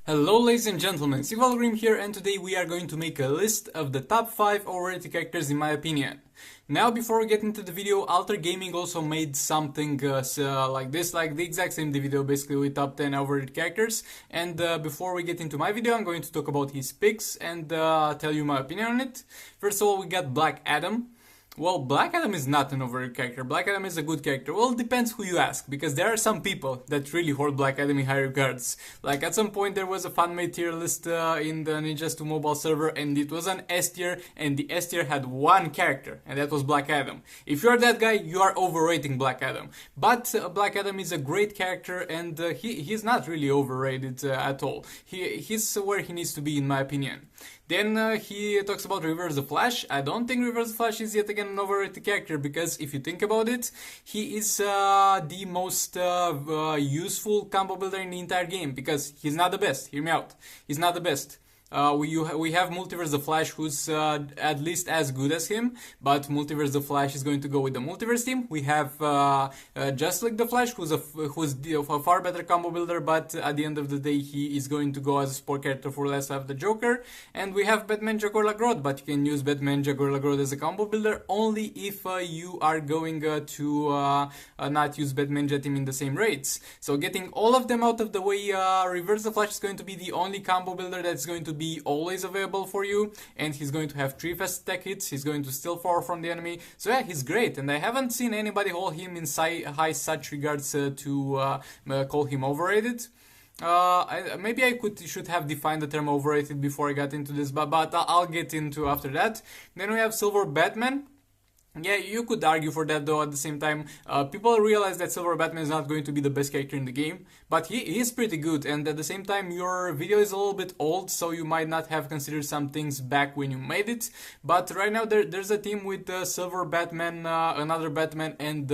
Hello ladies and gentlemen, Sivalgrim here, and today we are going to make a list of the top 5 overrated characters in my opinion. Now before we get into the video, Alter Gaming also made something like this, like the exact same video basically with top 10 overrated characters. And before we get into my video, I'm going to talk about his picks and tell you my opinion on it. First of all, we got Black Adam. Well, Black Adam is not an overrated character. Black Adam is a good character. Well, it depends who you ask, because there are some people that really hold Black Adam in high regards. Like, at some point there was a fan-made tier list in the Ninjas 2 mobile server, and it was an S tier, and the S tier had one character, and that was Black Adam. If you're that guy, you are overrating Black Adam. But Black Adam is a great character, and he's not really overrated at all. He's where he needs to be, in my opinion. Then he talks about Reverse the Flash. I don't think Reverse the Flash is yet again an overrated character, because if you think about it, he is the most useful combo builder in the entire game, because he's not the best. Hear me out. He's not the best. We have Multiverse the Flash, who's at least as good as him, but Multiverse the Flash is going to go with the Multiverse team. We have Just Like the Flash, who's a far better combo builder, but at the end of the day, he is going to go as a support character for less of the Joker. And we have Batman Jaguar Lagrod, but you can use Batman Jaguar Lagrod as a combo builder only if you are going to not use Batman Jet team in the same raids. So getting all of them out of the way, Reverse the Flash is going to be the only combo builder that's going to be always available for you, and he's going to have 3 fast attack hits. He's going to steal 4 from the enemy. So yeah, he's great, and I haven't seen anybody hold him in high such regards to call him overrated. Maybe I should have defined the term overrated before I got into this, but I'll get into after that. Then we have Silver Batman. Yeah, you could argue for that, though. At the same time, people realize that Silver Batman is not going to be the best character in the game, but he is pretty good, and at the same time your video is a little bit old, so you might not have considered some things back when you made it. But right now there's a team with Silver Batman, another Batman, and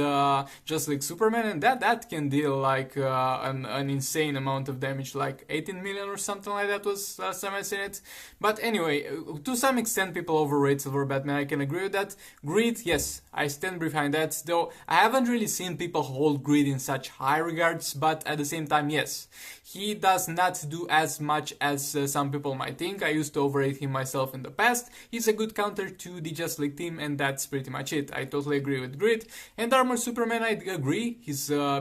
Just Like Superman, and that can deal like an insane amount of damage, like 18 million or something like that was last time I seen it. But anyway, to some extent people overrate Silver Batman, I can agree with that. Greed, yes, I stand behind that, though I haven't really seen people hold Greed in such high regards, but at the same time, yes, he does not do as much as some people might think. I used to overrate him myself in the past. He's a good counter to the Just League team, and that's pretty much it. I totally agree with Greed. And Armor Superman, I agree,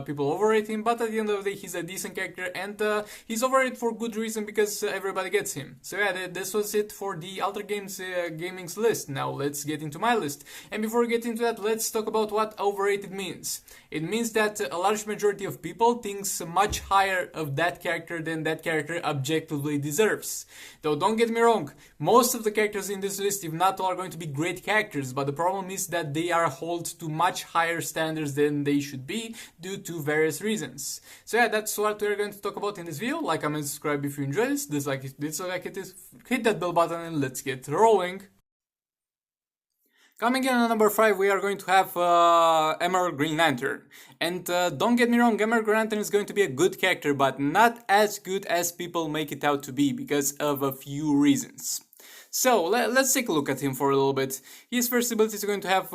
people overrate him, but at the end of the day, he's a decent character, and he's overrated for good reason, because everybody gets him. So yeah, this was it for the Alter Gaming's list. Now let's get into my list. And before we get into that, let's talk about what overrated means. It means that a large majority of people thinks much higher of that character than that character objectively deserves. Though don't get me wrong, most of the characters in this list, if not all, are going to be great characters, but the problem is that they are held to much higher standards than they should be due to various reasons. So yeah, that's what we're going to talk about in this video. Like, comment, subscribe if you enjoyed this. Dislike if you dislike it, hit that bell button, and let's get rolling. Coming in at number 5, we are going to have Emerald Green Lantern. And don't get me wrong, Emerald Green Lantern is going to be a good character, but not as good as people make it out to be, because of a few reasons. So let's take a look at him for a little bit. His first ability is going to have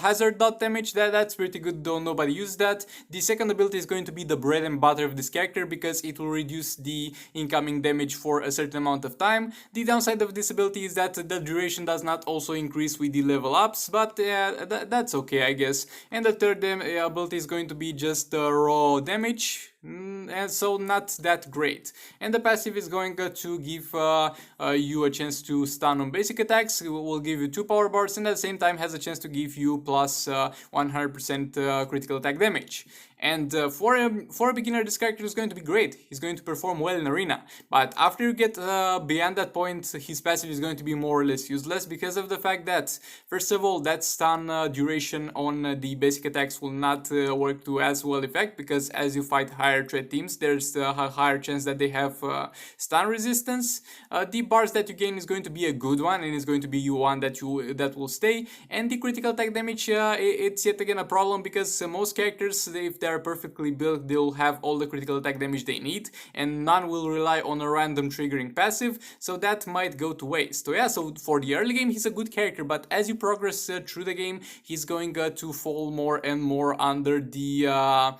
hazard dot damage. That's pretty good, though nobody uses that. The second ability is going to be the bread and butter of this character, because it will reduce the incoming damage for a certain amount of time. The downside of this ability is that the duration does not also increase with the level ups, but that's okay, I guess. And the third ability is going to be just raw damage. And so not that great. And the passive is going to give you a chance to stun on basic attacks. It will give you 2 power bars, and at the same time has a chance to give you plus 100% critical attack damage. And for a beginner, this character is going to be great. He's going to perform well in arena. But after you get beyond that point, his passive is going to be more or less useless, because of the fact that, first of all, that stun duration on the basic attacks will not work to as well effect, because as you fight higher threat teams, there's a higher chance that they have stun resistance. The bars that you gain is going to be a good one, and it's going to be one that will stay. And the critical attack damage, it's yet again a problem, because most characters, if they're perfectly built, they'll have all the critical attack damage they need, and none will rely on a random triggering passive, so that might go to waste. So yeah, so for the early game, he's a good character, but as you progress through the game, he's going to fall more and more under the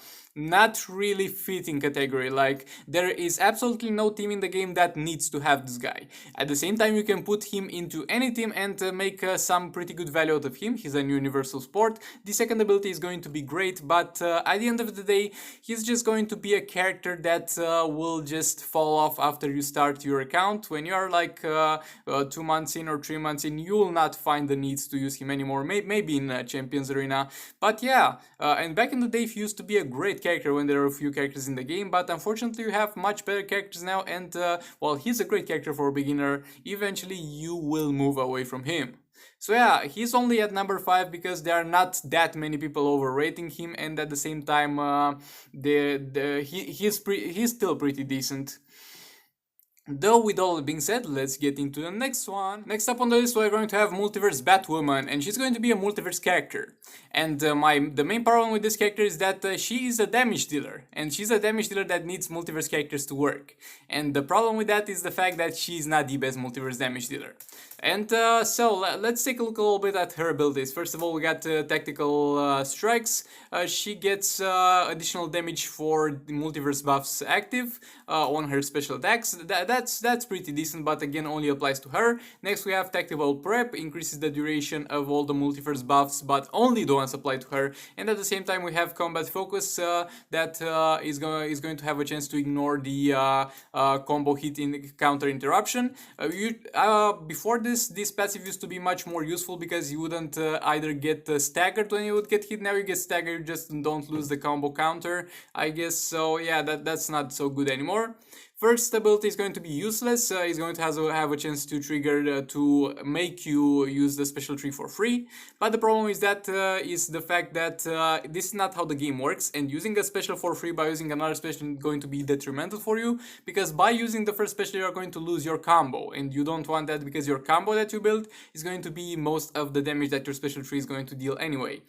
not really fitting category. Like, there is absolutely no team in the game that needs to have this guy. At the same time, you can put him into any team and make some pretty good value out of him. He's a universal sport. The second ability is going to be great, but at the end of the day, he's just going to be a character that will just fall off after you start your account. When you are like 2 months in or 3 months in, you will not find the needs to use him anymore. Maybe in Champions Arena, but yeah. And back in the day, he used to be a great character when there are a few characters in the game, but unfortunately you have much better characters now, and while he's a great character for a beginner, eventually you will move away from him. So yeah, he's only at number 5 because there are not that many people overrating him, and at the same time he's still pretty decent. Though, with all that being said, let's get into the next one. Next up on the list, we're going to have Multiverse Batwoman, and she's going to be a multiverse character. And the main problem with this character is that she is a damage dealer, and she's a damage dealer that needs multiverse characters to work. And the problem with that is the fact that she's not the best multiverse damage dealer. And so let's take a look a little bit at her abilities. First of all, we got tactical strikes. She gets additional damage for the multiverse buffs active on her special attacks. That's pretty decent, but again only applies to her. Next we have tactical prep, increases the duration of all the multiverse buffs, but only the ones applied to her. And at the same time we have combat focus that is going to have a chance to ignore the combo hit in counter interruption. Before this passive used to be much more useful because you wouldn't either get staggered when you would get hit. Now you get staggered, you just don't lose the combo counter, I guess. So yeah, that's not so good anymore. First ability is going to be useless. It's going to have a chance to trigger to make you use the special tree for free. But the problem is that is the fact that this is not how the game works, and using a special for free by using another special is going to be detrimental for you, because by using the first special you are going to lose your combo, and you don't want that because your combo that you build is going to be most of the damage that your special tree is going to deal anyway.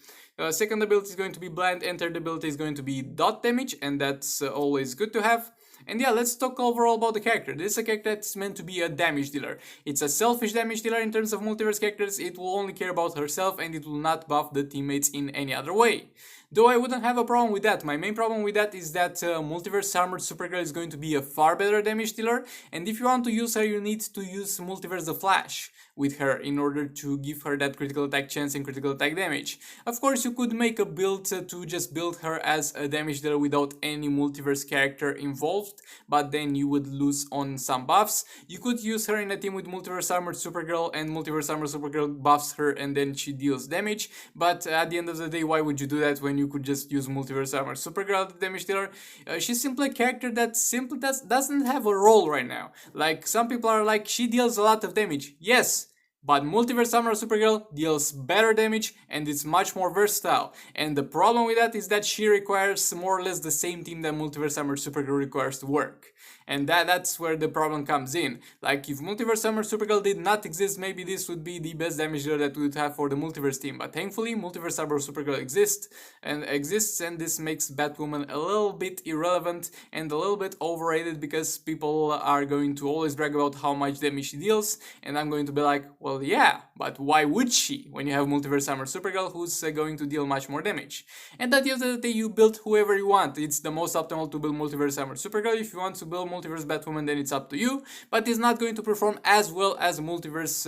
Second ability is going to be blind, and third ability is going to be dot damage, and that's always good to have. And yeah, let's talk overall about the character. This is a character that's meant to be a damage dealer. It's a selfish damage dealer in terms of multiverse characters. It will only care about herself, and it will not buff the teammates in any other way. Though I wouldn't have a problem with that. My main problem with that is that Multiverse Armored Supergirl is going to be a far better damage dealer, and if you want to use her, you need to use Multiverse the Flash with her in order to give her that critical attack chance and critical attack damage. Of course, you could make a build to just build her as a damage dealer without any multiverse character involved, but then you would lose on some buffs. You could use her in a team with Multiverse Armored Supergirl, and Multiverse Armored Supergirl buffs her and then she deals damage, but at the end of the day, why would you do that when you could just use Multiverse Armored Supergirl as the damage dealer? She's simply a character that simply doesn't have a role right now. Like, some people are like, she deals a lot of damage. Yes, but Multiverse Armored Supergirl deals better damage and it's much more versatile. And the problem with that is that she requires more or less the same team that Multiverse Armored Supergirl requires to work. And that's where the problem comes in. Like, if Multiverse Armored Supergirl did not exist, maybe this would be the best damage dealer that we would have for the Multiverse team. But thankfully, Multiverse Armored Supergirl exists, and this makes Batwoman a little bit irrelevant and a little bit overrated, because people are going to always brag about how much damage she deals, and I'm going to be like, well, yeah, but why would she when you have Multiverse Armored Supergirl who's going to deal much more damage? And at the end of the day, you build whoever you want. It's the most optimal to build Multiverse Armored Supergirl. If you want to build Multiverse Batwoman, then it's up to you, but it's not going to perform as well as Multiverse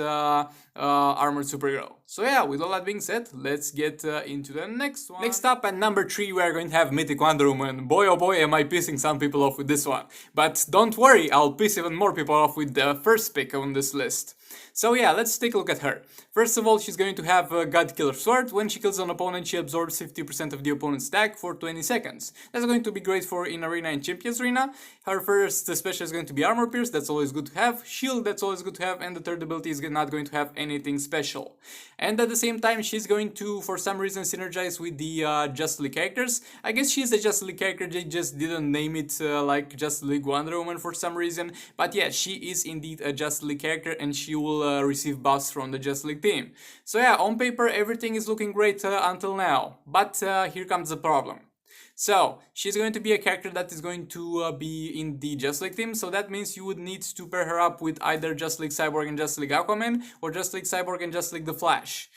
Armored Supergirl. So yeah, with all that being said, let's get into the next one. Next up, at number 3, we are going to have Mythic Wonder Woman. Boy oh boy, am I pissing some people off with this one. But don't worry, I'll piss even more people off with the first pick on this list. So yeah, let's take a look at her. First of all, she's going to have a God Killer Sword. When she kills an opponent, she absorbs 50% of the opponent's attack for 20 seconds. That's going to be great for in Arena and Champions Arena. Her first special is going to be Armor Pierce, that's always good to have. Shield, that's always good to have. And the third ability is not going to have anything special. And at the same time, she's going to, for some reason, synergize with the Justice League characters. I guess she's a Justice League character, they just didn't name it like Justice League Wonder Woman for some reason. But yeah, she is indeed a Justice League character, and she will receive buffs from the Justice League team. So yeah, on paper everything is looking great until now, but here comes the problem. So she's going to be a character that is going to be in the Justice League team, so that means you would need to pair her up with either Justice League Cyborg and Justice League Aquaman, or Justice League Cyborg and Justice League The Flash.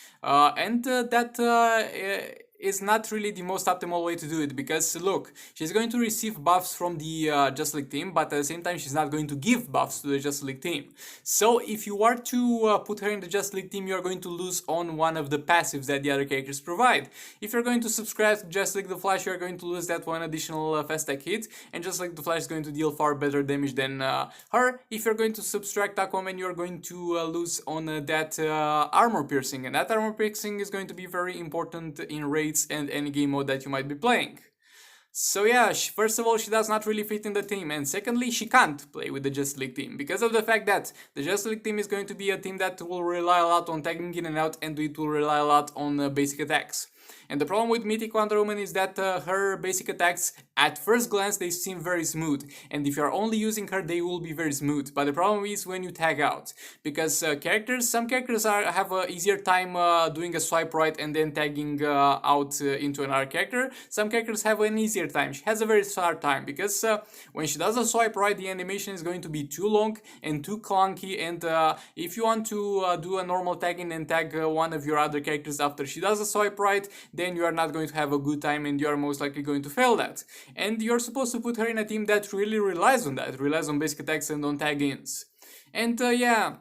is not really the most optimal way to do it, because look, she's going to receive buffs from the Just League team, but at the same time she's not going to give buffs to the Just League team. So if you are to put her in the Just League team, you're going to lose on one of the passives that the other characters provide. If you're going to subscribe to Just League the Flash, you're going to lose that one additional fast attack hit, and Just League the Flash is going to deal far better damage than her. If you're going to subtract Aquaman, you're going to lose on that armor piercing, and that armor piercing is going to be very important in raids and any game mode that you might be playing. So yeah, first of all, she does not really fit in the team, and secondly, she can't play with the Just League team because of the fact that the Just League team is going to be a team that will rely a lot on tagging in and out, and it will rely a lot on basic attacks. And the problem with Mythic Wonder Woman is that her basic attacks, at first glance, they seem very smooth. And if you're only using her, they will be very smooth. But the problem is when you tag out. Because some characters have an easier time doing a swipe right and then tagging out into another character. Some characters have an easier time. She has a very hard time because when she does a swipe right, the animation is going to be too long and too clunky. And if you want to do a normal tagging and tag one of your other characters after she does a swipe right, then you are not going to have a good time and you are most likely going to fail that. And you're supposed to put her in a team that really relies on that, relies on basic attacks and on tag-ins. And yeah,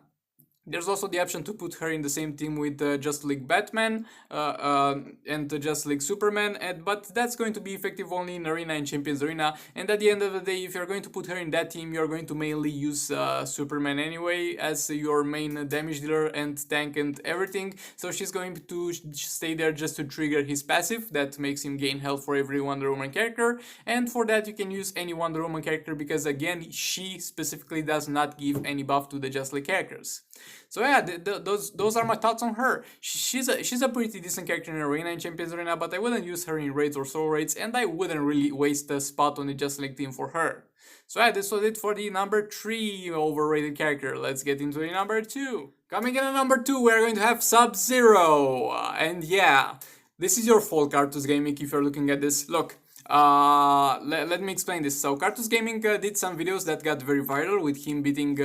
there's also the option to put her in the same team with Just League Batman and Just League Superman, but that's going to be effective only in Arena and Champions Arena, and at the end of the day, if you're going to put her in that team, you're going to mainly use Superman anyway as your main damage dealer and tank and everything, so she's going to stay there just to trigger his passive that makes him gain health for every Wonder Woman character, and for that you can use any Wonder Woman character because again, she specifically does not give any buff to the Just League characters. So yeah, those are my thoughts on her. She's a pretty decent character in Arena and Champions Arena, but I wouldn't use her in raids or solo raids, and I wouldn't really waste a spot on the Just League team for her. So yeah, this was it for the number 3 overrated character. Let's get into the number 2. Coming in at number 2, we're going to have Sub-Zero. And yeah, this is your fault, Cartus Gaming, if you're looking at this. Look. Let me explain this. So Cartus Gaming did some videos that got very viral with him beating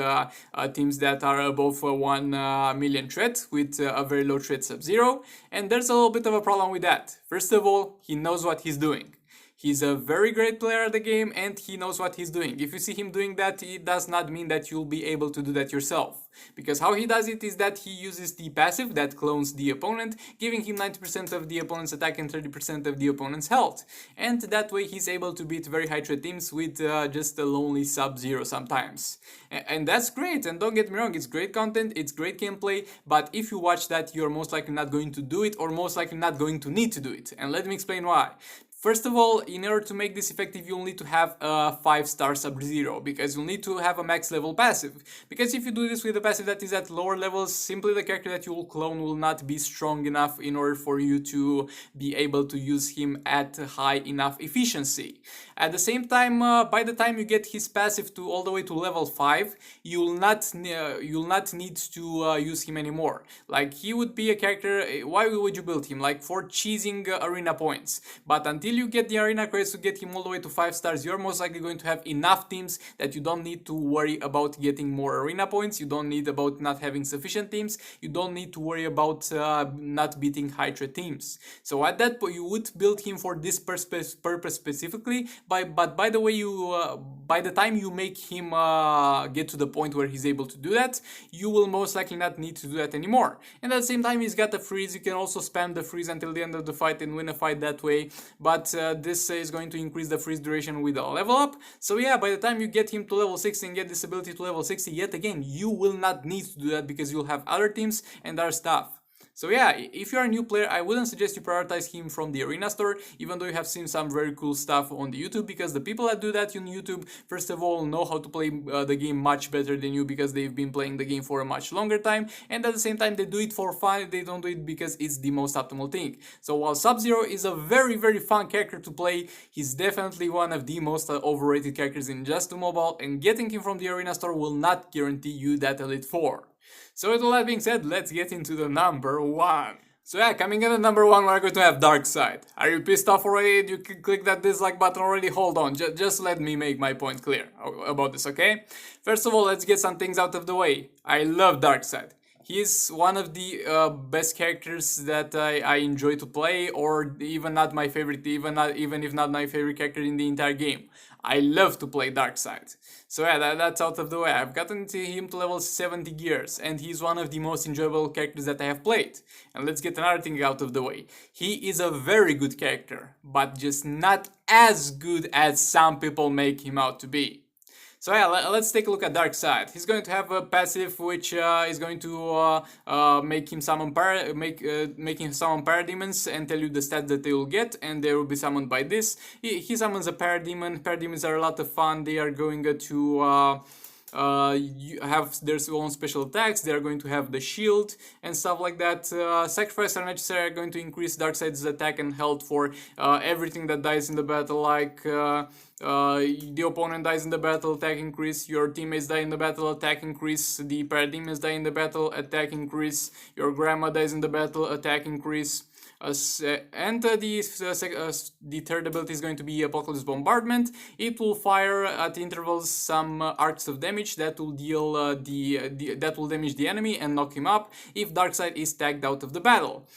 teams that are above 1 million threat with a very low threat Sub-Zero, and there's a little bit of a problem with that. First of all, he knows what he's doing. He's a very great player at the game and he knows what he's doing. If you see him doing that, it does not mean that you'll be able to do that yourself. Because how he does it is that he uses the passive that clones the opponent, giving him 90% of the opponent's attack and 30% of the opponent's health. And that way he's able to beat very high threat teams with just a lonely Sub-Zero sometimes. And that's great, and don't get me wrong, it's great content, it's great gameplay, but if you watch that, you're most likely not going to do it, or most likely not going to need to do it. And let me explain why. First of all, in order to make this effective, you'll need to have a 5-star Sub-Zero, because you'll need to have a max level passive. Because if you do this with a passive that is at lower levels, simply the character that you will clone will not be strong enough in order for you to be able to use him at high enough efficiency. At the same time, by the time you get his passive to all the way to level 5, you'll not need to use him anymore. Like, he would be a character, why would you build him? Like, for cheesing arena points. But until you get the arena credits to get him all the way to 5 stars, you're most likely going to have enough teams that you don't need to worry about getting more arena points, you don't need about not having sufficient teams, you don't need to worry about not beating high threat teams. So at that point, you would build him for this purpose specifically, but by the way, by the time you make him get to the point where he's able to do that, you will most likely not need to do that anymore. And at the same time, he's got a freeze, you can also spam the freeze until the end of the fight and win a fight that way, but this is going to increase the freeze duration with a level up. So yeah, by the time you get him to level 60 and get this ability to level 60, yet again, you will not need to do that because you'll have other teams and other stuff. So yeah, if you're a new player, I wouldn't suggest you prioritize him from the arena store, even though you have seen some very cool stuff on the YouTube, because the people that do that on YouTube, first of all, know how to play the game much better than you because they've been playing the game for a much longer time, and at the same time they do it for fun, they don't do it because it's the most optimal thing. So while Sub-Zero is a very fun character to play, he's definitely one of the most overrated characters in Just 2 Mobile, and getting him from the arena store will not guarantee you that Elite 4. So with all that being said, let's get into the number 1. So yeah, coming in at number 1, we're going to have DARKSEID. Are you pissed off already? You can click that dislike button already? Hold on, just let me make my point clear about this, okay? First of all, let's get some things out of the way. I love DARKSEID. He's one of the best characters that I enjoy to play, or even not my favorite, even if not my favorite character in the entire game. I love to play DARKSEID. So yeah, that's out of the way. I've gotten to him to level 70 gears, and he's one of the most enjoyable characters that I have played. And let's get another thing out of the way. He is a very good character, but just not as good as some people make him out to be. So yeah, let's take a look at DARKSEID. He's going to have a passive which is going to make him summon parademons and tell you the stats that they will get, and they will be summoned by this. He summons a parademon. Parademons are a lot of fun. They are going to have their own special attacks. They are going to have the shield and stuff like that. Sacrifice are necessary, are going to increase DARKSEID's attack and health for everything that dies in the battle, like the opponent dies in the battle, attack increase, your teammates die in the battle, attack increase, the parademons die in the battle, attack increase, your grandma dies in the battle, attack increase. The third ability is going to be Apocalypse Bombardment. It will fire at intervals some arcs of damage that will deal that will damage the enemy and knock him up if DARKSEID is tagged out of the battle.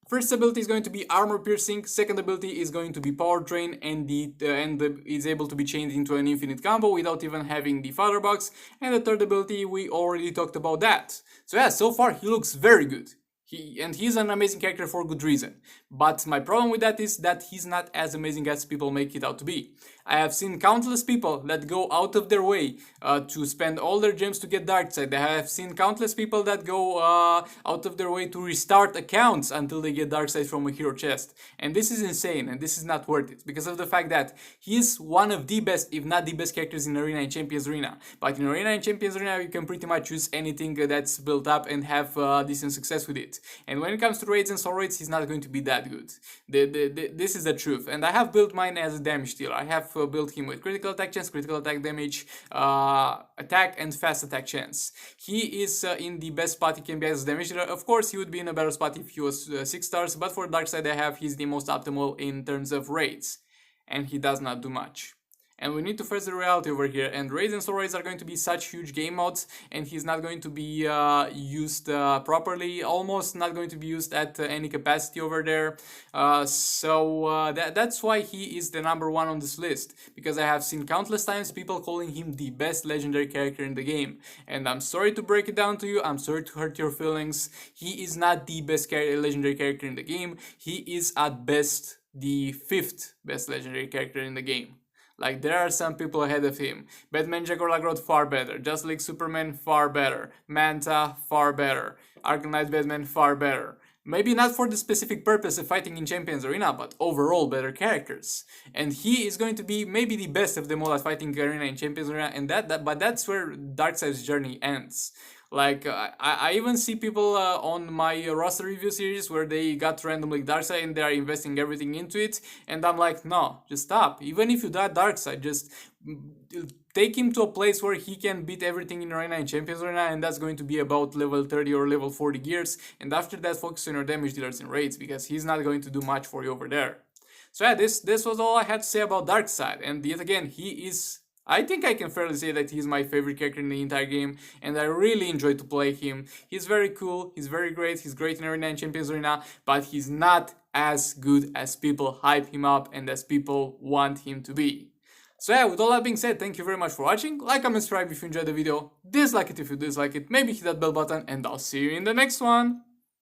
First ability is going to be Armor Piercing, second ability is going to be Power Drain, and is able to be chained into an infinite combo without even having the fodder box, and the third ability, we already talked about that. So yeah, so far he looks very good. He's an amazing character for good reason. But my problem with that is that he's not as amazing as people make it out to be. I have seen countless people that go out of their way to spend all their gems to get DARKSEID. I have seen countless people that go out of their way to restart accounts until they get DARKSEID from a hero chest. And this is insane, and this is not worth it, because of the fact that he's one of the best, if not the best characters in Arena and Champions Arena. But in Arena and Champions Arena you can pretty much use anything that's built up and have decent success with it. And when it comes to raids and soul raids, he's not going to be that good. This is the truth. And I have built mine as a damage dealer. I have built him with critical attack chance, critical attack damage, attack, and fast attack chance. He is in the best spot he can be as a damage dealer. Of course, he would be in a better spot if he was 6 stars, but for DARKSEID I have, he's the most optimal in terms of raids. And he does not do much. And we need to face the reality over here, and raids and soul raids are going to be such huge game modes, and he's not going to be used properly, almost not going to be used at any capacity over there. That's why he is the number one on this list, because I have seen countless times people calling him the best legendary character in the game. And I'm sorry to break it down to you, I'm sorry to hurt your feelings. He is not the best legendary character in the game. He is at best the 5th best legendary character in the game. Like, there are some people ahead of him. Batman Jaguar Lagrod, far better. Just League Superman, far better. Manta, far better. Arcanite Batman, far better. Maybe not for the specific purpose of fighting in Champions Arena, but overall better characters. And he is going to be maybe the best of them all at fighting Arena in Champions Arena, and but that's where DARKSEID's journey ends. Like, I even see people on my roster review series where they got randomly DARKSEID and they are investing everything into it, and I'm like, no, just stop. Even if you die DARKSEID, just take him to a place where he can beat everything in Arena and Champions Arena, and that's going to be about level 30 or level 40 gears, and after that focus on your damage dealers and raids, because he's not going to do much for you over there. So yeah, this was all I had to say about DARKSEID, and yet again, I think I can fairly say that he's my favorite character in the entire game, and I really enjoy to play him. He's very cool, he's very great, he's great in Arena and Champions Arena, but he's not as good as people hype him up and as people want him to be. So yeah, with all that being said, thank you very much for watching. Like, comment, subscribe if you enjoyed the video, dislike it if you dislike it, maybe hit that bell button, and I'll see you in the next one.